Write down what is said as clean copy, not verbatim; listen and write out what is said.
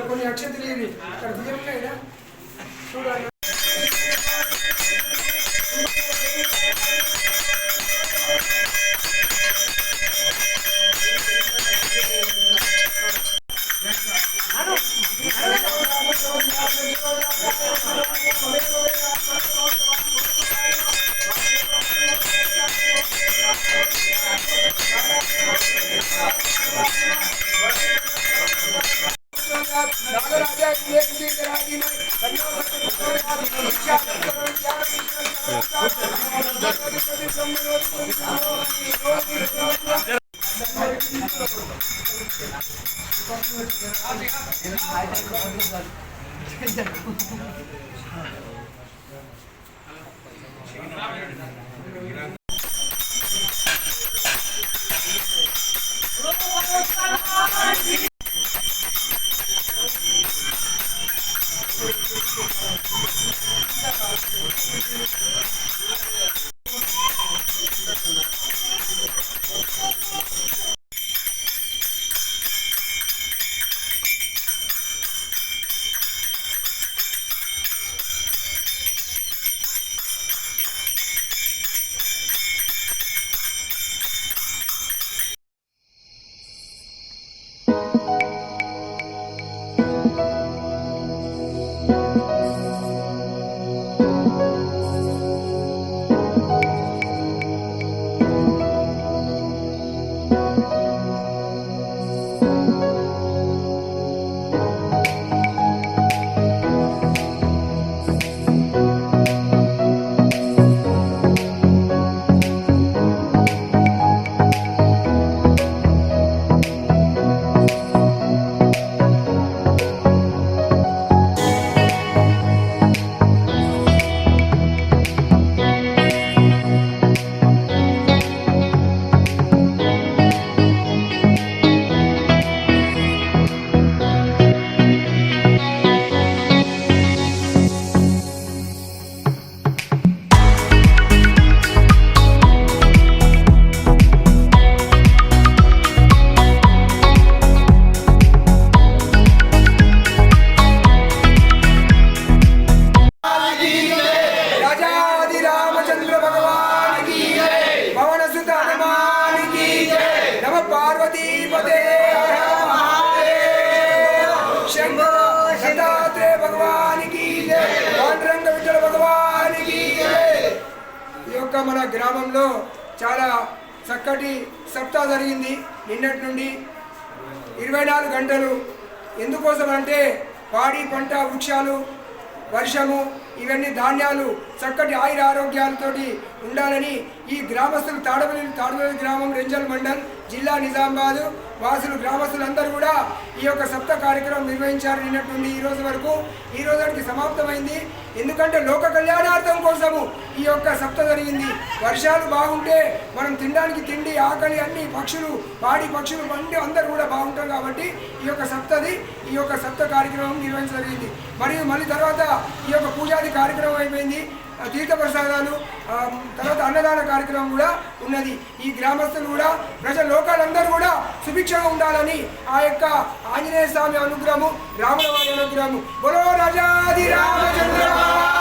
కొన్ని అక్షంతలు ఇక్కడ బియ్యం చూడాలి. మన గ్రామంలో చాలా చక్కటి సప్తాహ జరిగింది. నిన్నటి నుండి 24 గంటలు. ఎందుకోసం అంటే పాడి పంట, వృక్షాలు, వర్షము, ఇవన్నీ ధాన్యాలు చక్కటి ఆయుర ఆరోగ్యాలతోటి ఉండాలని ఈ గ్రామస్తులు తాడవల్లి గ్రామం, రెంజల్ మండల్, జిల్లా నిజామాబాద్ వాసులు, గ్రామస్తులందరూ కూడా ఈ యొక్క సప్త కార్యక్రమం నిర్వహించారు. నిన్నటి నుండి ఈ రోజు వరకు. ఈ రోజుకి సమాప్తమైంది. ఎందుకంటే లోక కళ్యాణార్థం కోసము ఈ యొక్క సప్త జరిగింది. వర్షాలు బాగుంటే మనం తినడానికి తిండి, ఆకలి, అన్ని పక్షులు, పాడి పక్షులు అన్నీ అందరూ కూడా బాగుంటాం. కాబట్టి ఈ యొక్క సప్త కార్యక్రమం నిర్వహించడం జరిగింది. మరియు మళ్ళీ తర్వాత ఈ యొక్క పూజాది కార్యక్రమం అయిపోయింది. తీర్థప్రసాదాలు, తర్వాత అన్నదాన కార్యక్రమం కూడా ఉన్నది. ఈ గ్రామస్తులు కూడా, లోకాలందరూ కూడా సుభిక్షంగా ఉండాలని ఆ యొక్క ఆంజనేయ స్వామి అనుగ్రహము, రాముల వారి అనుగ్రహము. బోలో రాజాది రామచంద్ర.